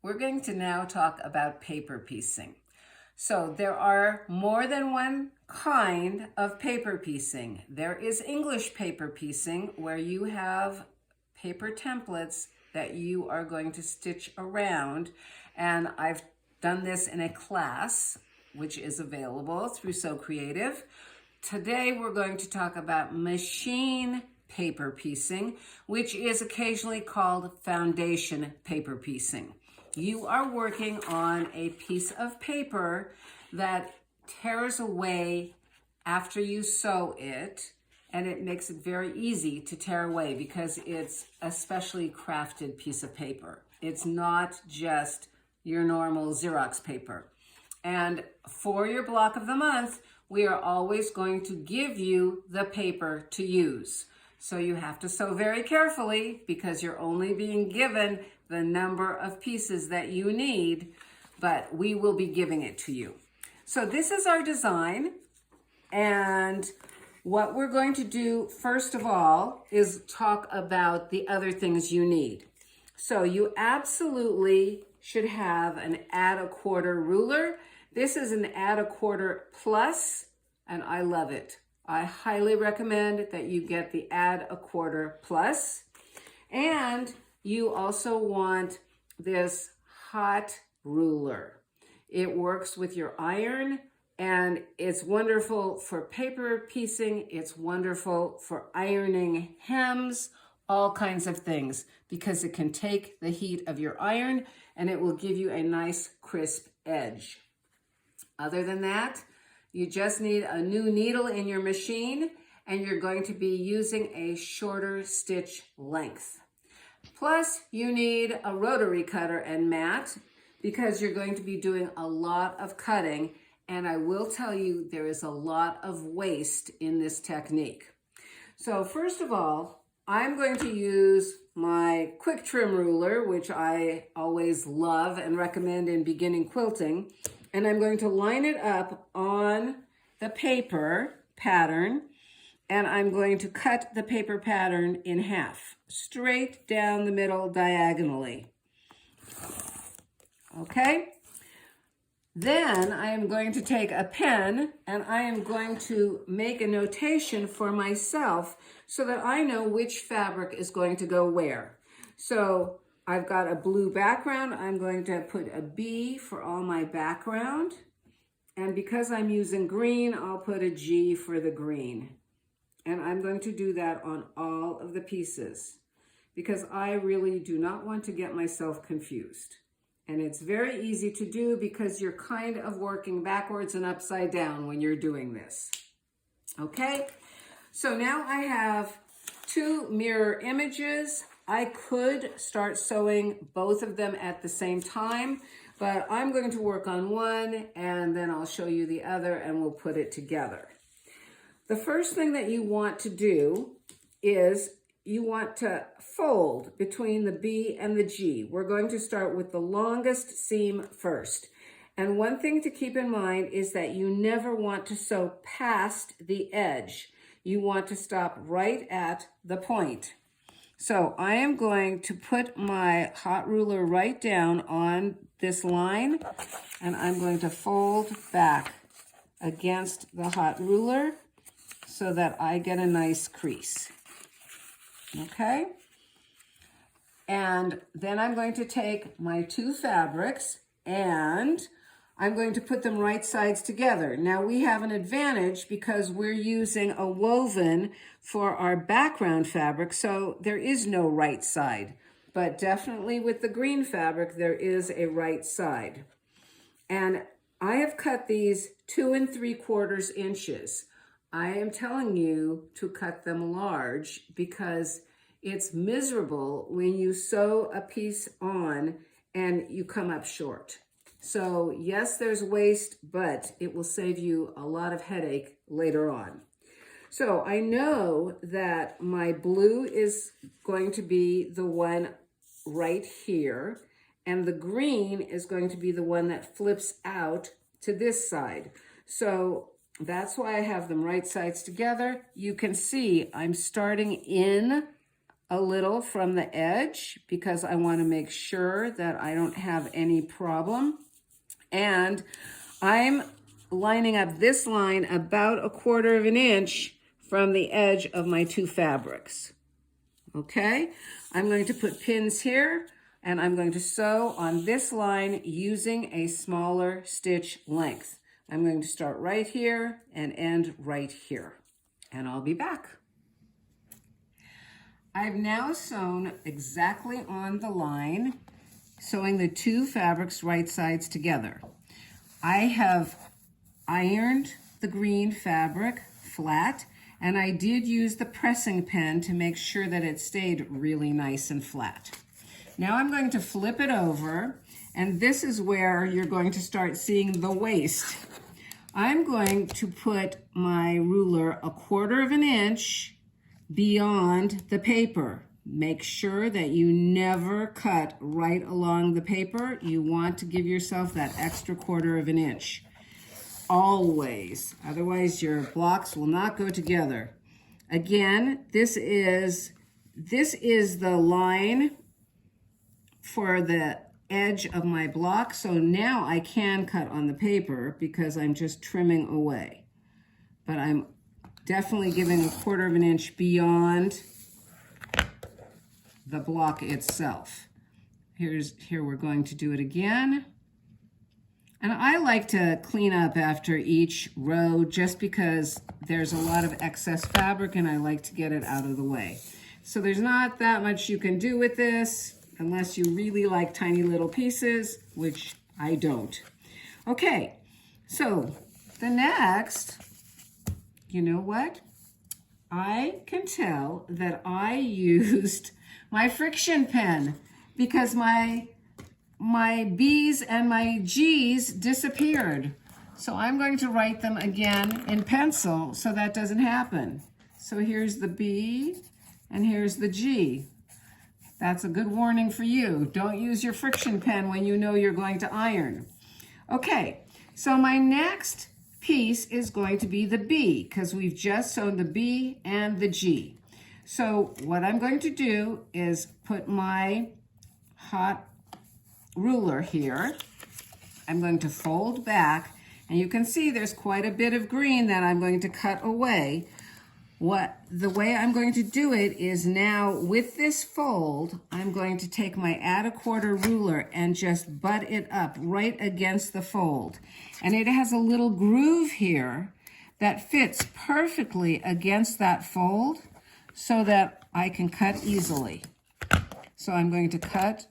We're going to now talk about paper piecing. So there are more than one kind of paper piecing. There is English paper piecing, where you have paper templates that you are going to stitch around. And I've done this in a class, which is available through So Creative. Today we're going to talk about machine paper piecing, which is occasionally called foundation paper piecing. You are working on a piece of paper that tears away after you sew it, and it makes it very easy to tear away because it's a specially crafted piece of paper. It's not just your normal Xerox paper. And for your block of the month, we are always going to give you the paper to use. So you have to sew very carefully because you're only being given the number of pieces that you need, but we will be giving it to you. So this is our design, and what we're going to do first of all is talk about the other things you need. So you absolutely should have an add a quarter ruler. This is an add a quarter plus, and I love it. I highly recommend that you get the add a quarter plus. And you also want this hot ruler. It works with your iron, and it's wonderful for paper piecing. It's wonderful for ironing hems, all kinds of things, because it can take the heat of your iron and it will give you a nice crisp edge. Other than that, you just need a new needle in your machine, and you're going to be using a shorter stitch length. Plus, you need a rotary cutter and mat because you're going to be doing a lot of cutting, and I will tell you there is a lot of waste in this technique. So first of all, I'm going to use my quick trim ruler, which I always love and recommend in beginning quilting, and I'm going to line it up on the paper pattern, and I'm going to cut the paper pattern in half, straight down the middle diagonally. Okay? Then I am going to take a pen and I am going to make a notation for myself so that I know which fabric is going to go where. So I've got a blue background. I'm going to put a B for all my background. And because I'm using green, I'll put a G for the green. And I'm going to do that on all of the pieces because I really do not want to get myself confused. And it's very easy to do because you're kind of working backwards and upside down when you're doing this. Okay, so now I have two mirror images. I could start sewing both of them at the same time, but I'm going to work on one and then I'll show you the other and we'll put it together. The first thing that you want to do is you want to fold between the B and the G. We're going to start with the longest seam first. And one thing to keep in mind is that you never want to sew past the edge. You want to stop right at the point. So I am going to put my hot ruler right down on this line, and I'm going to fold back against the hot ruler so that I get a nice crease. Okay? And then I'm going to take my two fabrics and I'm going to put them right sides together. Now we have an advantage because we're using a woven for our background fabric, so there is no right side. But definitely with the green fabric, there is a right side. And I have cut these 2 3/4 inches. I am telling you to cut them large because it's miserable when you sew a piece on and you come up short. So yes, there's waste, but it will save you a lot of headache later on. So I know that my blue is going to be the one right here, and the green is going to be the one that flips out to this side. So that's why I have them right sides together. You can see I'm starting in a little from the edge because I want to make sure that I don't have any problem. And I'm lining up this line about 1/4 of an inch from the edge of my two fabrics. Okay, I'm going to put pins here and I'm going to sew on this line using a smaller stitch length. I'm going to start right here and end right here, and I'll be back. I've now sewn exactly on the line, sewing the two fabrics right sides together. I have ironed the green fabric flat, and I did use the pressing pen to make sure that it stayed really nice and flat. Now I'm going to flip it over, and this is where you're going to start seeing the waist. I'm going to put my ruler 1/4 of an inch beyond the paper. Make sure that you never cut right along the paper. You want to give yourself that extra 1/4 of an inch. Always. Otherwise your blocks will not go together. Again, this is the line for the edge of my block. So now I can cut on the paper because I'm just trimming away. But I'm definitely giving 1/4 of an inch beyond the block itself. Here we're going to do it again. And I like to clean up after each row just because there's a lot of excess fabric and I like to get it out of the way. So there's not that much you can do with this unless you really like tiny little pieces, which I don't. Okay, so the next, you know what? I can tell that I used my friction pen because my B's and my G's disappeared. So I'm going to write them again in pencil so that doesn't happen. So here's the B and here's the G. That's a good warning for you. Don't use your friction pen when you know you're going to iron. Okay, so my next piece is going to be the B because we've just sewn the B and the G. So what I'm going to do is put my hot ruler here. I'm going to fold back, and you can see there's quite a bit of green that I'm going to cut away. The way I'm going to do it is now with this fold, I'm going to take my add 1/4 ruler and just butt it up right against the fold. And it has a little groove here that fits perfectly against that fold so that I can cut easily. So I'm going to cut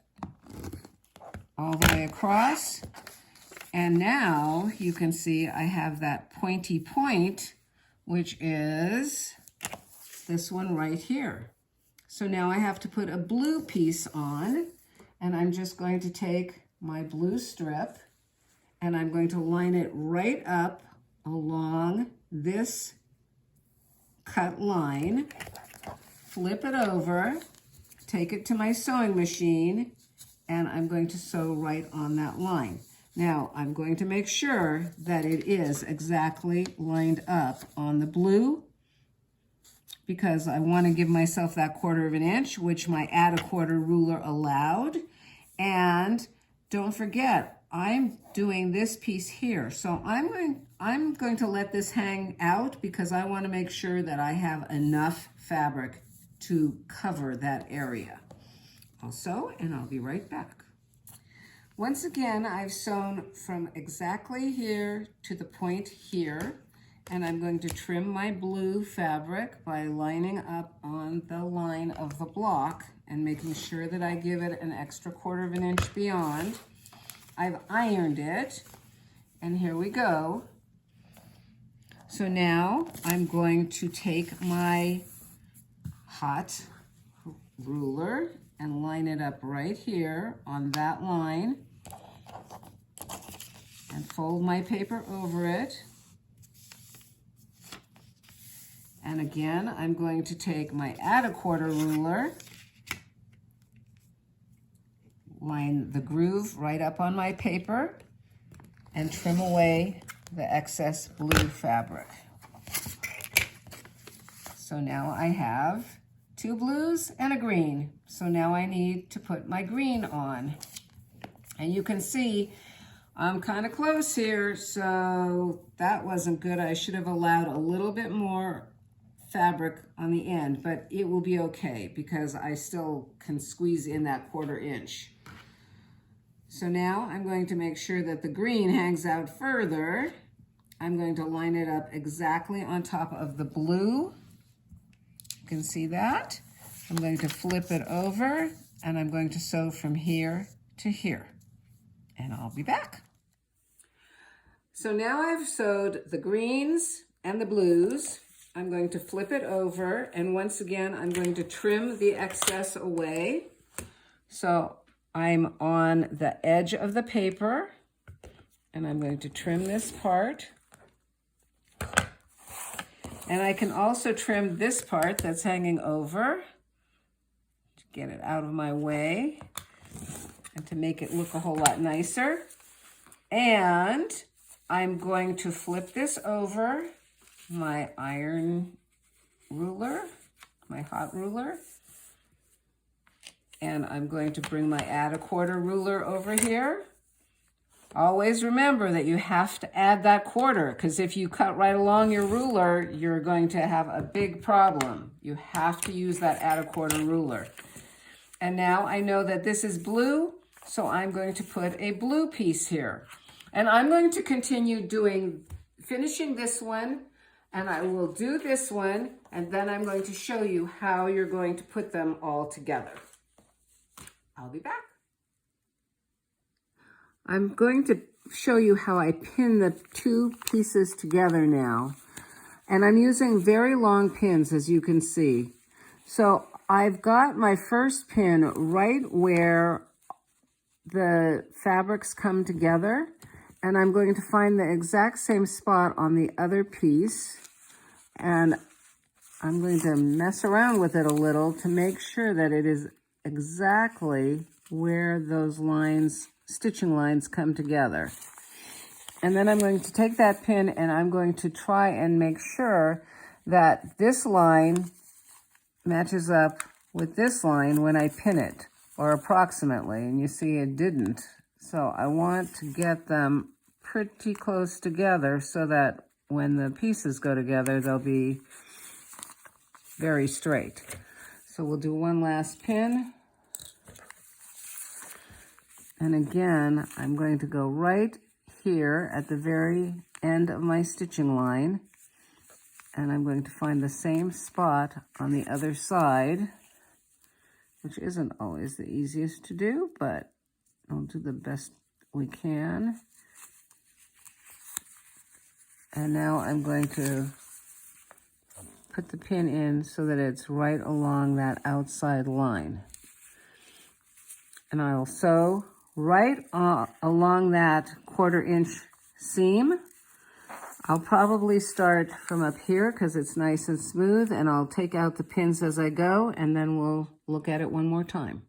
all the way across. And now you can see I have that pointy point, which is this one right here. So now I have to put a blue piece on, and I'm just going to take my blue strip and I'm going to line it right up along this cut line, flip it over, take it to my sewing machine, and I'm going to sew right on that line. Now, I'm going to make sure that it is exactly lined up on the blue because I want to give myself that 1/4 of an inch, which my add 1/4 ruler allowed. And don't forget, I'm doing this piece here. So I'm going to let this hang out because I want to make sure that I have enough fabric to cover that area. I'll sew and I'll be right back. Once again, I've sewn from exactly here to the point here, and I'm going to trim my blue fabric by lining up on the line of the block and making sure that I give it an extra 1/4 of an inch beyond. I've ironed it, and here we go. So now I'm going to take my hot ruler and line it up right here on that line and fold my paper over it. And again, I'm going to take my add 1/4 ruler, line the groove right up on my paper, and trim away the excess blue fabric. So now I have 2 blues and a green. So now I need to put my green on. And you can see I'm kind of close here, so that wasn't good. I should have allowed a little bit more fabric on the end, but it will be okay because I still can squeeze in that 1/4 inch. So now I'm going to make sure that the green hangs out further. I'm going to line it up exactly on top of the blue. You can see that. I'm going to flip it over and I'm going to sew from here to here. And I'll be back. So now I've sewed the greens and the blues. I'm going to flip it over, and once again, I'm going to trim the excess away. So I'm on the edge of the paper, and I'm going to trim this part. And I can also trim this part that's hanging over to get it out of my way and to make it look a whole lot nicer. And I'm going to flip this over my iron ruler, my hot ruler, and I'm going to bring my add a 1/4 ruler over here. Always remember that you have to add that 1/4, because if you cut right along your ruler, you're going to have a big problem. You have to use that add a 1/4 ruler. And now I know that this is blue, so I'm going to put a blue piece here. And I'm going to continue finishing this one, and I will do this one, and then I'm going to show you how you're going to put them all together. I'll be back. I'm going to show you how I pin the 2 pieces together now. And I'm using very long pins, as you can see. So I've got my first pin right where the fabrics come together, and I'm going to find the exact same spot on the other piece, and I'm going to mess around with it a little to make sure that it is exactly where those lines, stitching lines, come together. And then I'm going to take that pin and I'm going to try and make sure that this line matches up with this line when I pin it, or approximately, and you see it didn't. So I want to get them pretty close together so that when the pieces go together, they'll be very straight. So we'll do one last pin. And again, I'm going to go right here at the very end of my stitching line, and I'm going to find the same spot on the other side, which isn't always the easiest to do, but I'll do the best we can. And now I'm going to put the pin in so that it's right along that outside line. And I'll sew right along that 1/4 inch seam. I'll probably start from up here because it's nice and smooth, and I'll take out the pins as I go, and then we'll look at it one more time.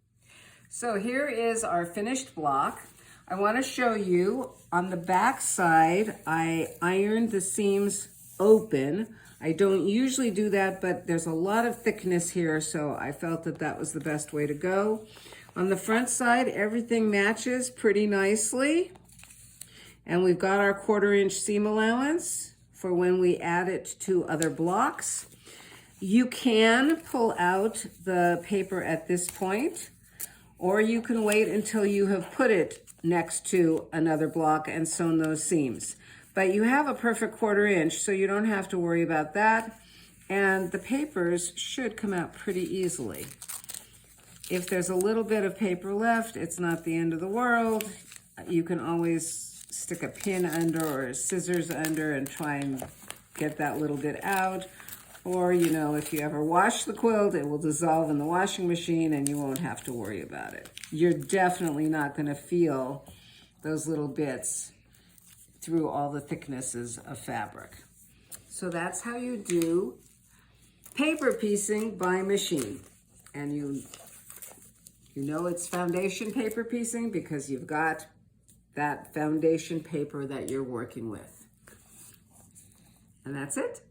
So here is our finished block. I want to show you on the back side, I ironed the seams open. I don't usually do that, but there's a lot of thickness here, so I felt that that was the best way to go. On the front side, everything matches pretty nicely. And we've got our 1/4 inch seam allowance for when we add it to other blocks. You can pull out the paper at this point, or you can wait until you have put it next to another block and sewn those seams. But you have a perfect 1/4 inch, so you don't have to worry about that. And the papers should come out pretty easily. If there's a little bit of paper left, it's not the end of the world. You can always stick a pin under or scissors under and try and get that little bit out. Or, you know, if you ever wash the quilt, it will dissolve in the washing machine and you won't have to worry about it. You're definitely not going to feel those little bits through all the thicknesses of fabric. So that's how you do paper piecing by machine. And you know it's foundation paper piecing because you've got that foundation paper that you're working with. And that's it.